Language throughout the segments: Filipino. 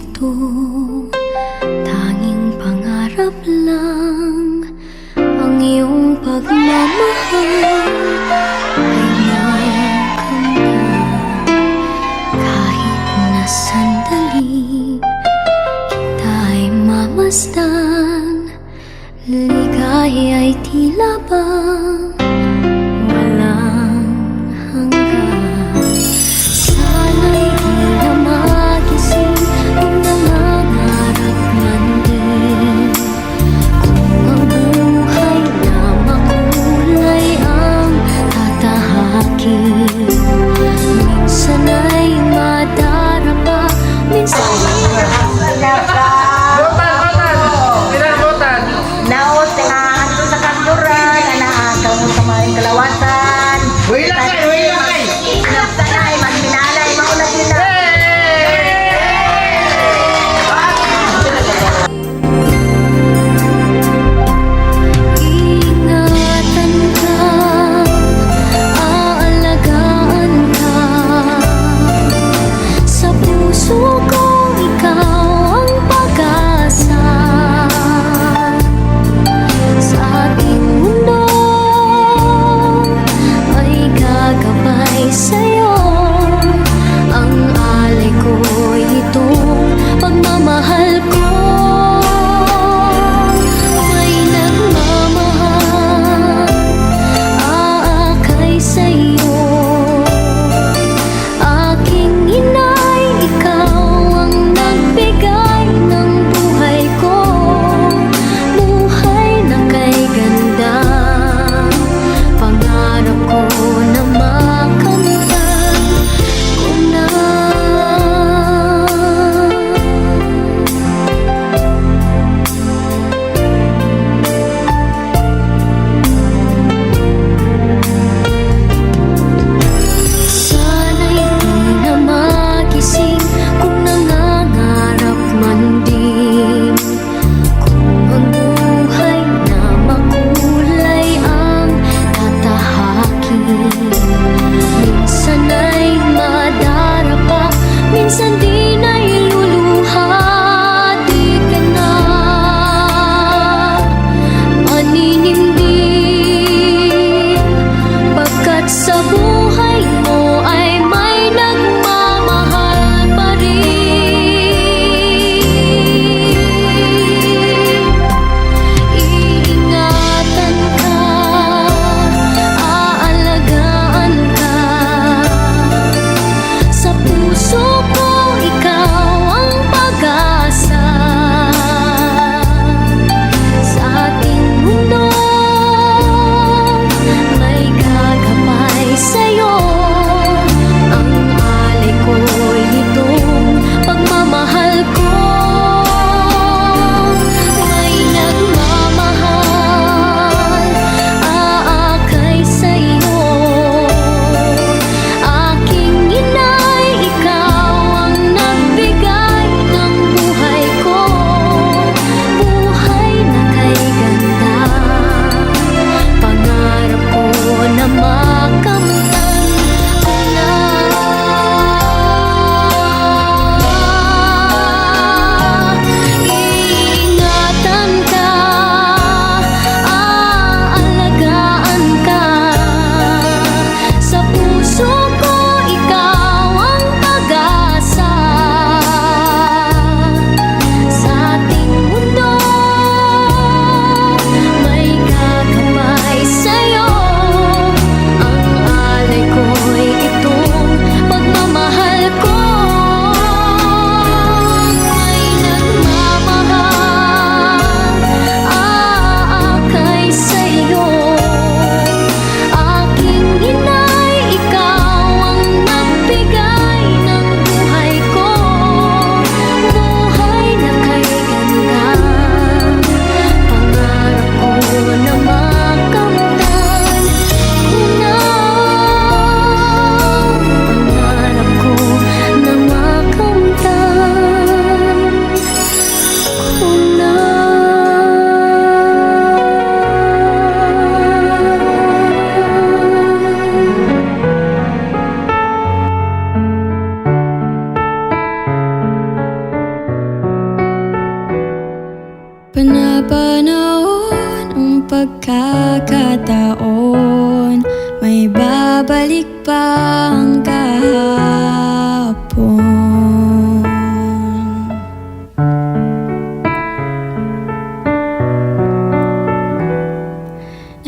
ito, tanging pangarap lang. Ang iyong pagmamahal ay makamtan. Kahit na sandali kita ay mamasdan, ligaya ay tila bang walang hanggan. Sana'y di na magising kung nangangarap man din. Kung ang buhay na makulay ang tatahakin, minsan ay madarapa, minsan ay Botan! Pilar botan! Naot nga ato sa kanduran, Panapanahon ang pagkakataon, may babalik pa ang kahapon.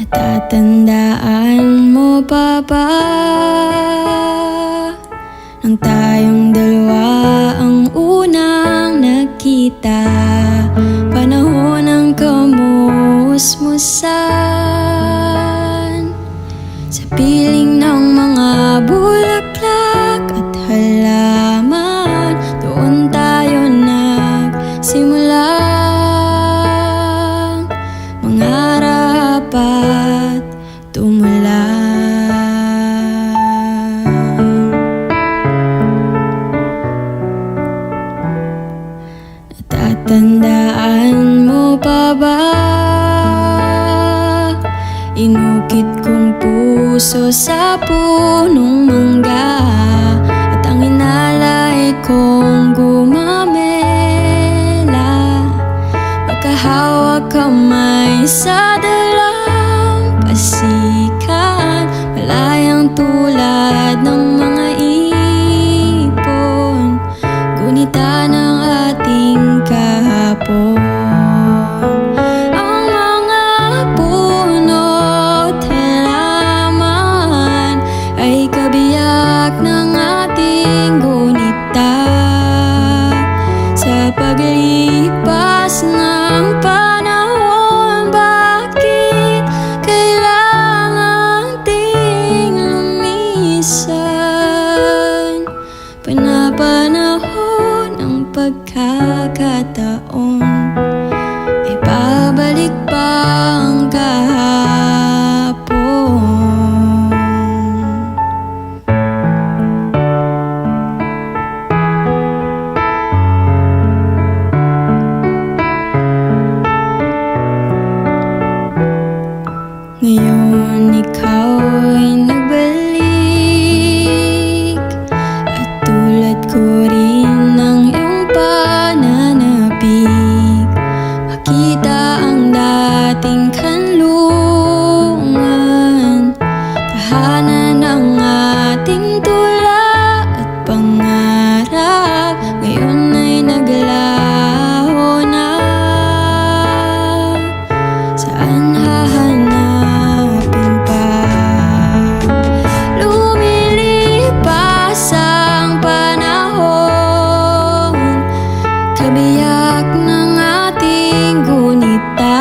Natatandaan mo pa ba nang tayong dalawa ang unang nagkita? Panahon ng kamusmusan sa piling ng mga bulaklak at halaman. Doon tayo nagsimulang mangarap at tumula. Natatandaan mo pa ba? Inukit kong puso sa punong mangga, at ang inalay kong gumamela, magkahawak kamay sa dalampasikan, malayang tulad ng mga ipon, gunita ng ating kahapon. Ang mga puno't halaman ay kabiyak ng ating gunita. Sa paglipas ng panahon, bakit kailangang ting lumisan? Panapanahon ang pagkakataon, ay babalik pa ang kahapon. Ngayon ikaw ay nagbalik, at tulad ko rin ng iyong pananabik, makita ang dating kanlungan, tahanan ng ating tula at pangarap. Ngayon ay naglaho na, saan hahanapin pa? Lumilipas ang panahon, kabiyak ng ating gunita.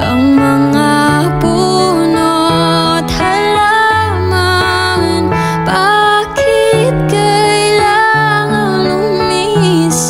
Ang mga puno't halaman, bakit kailangan lumisan?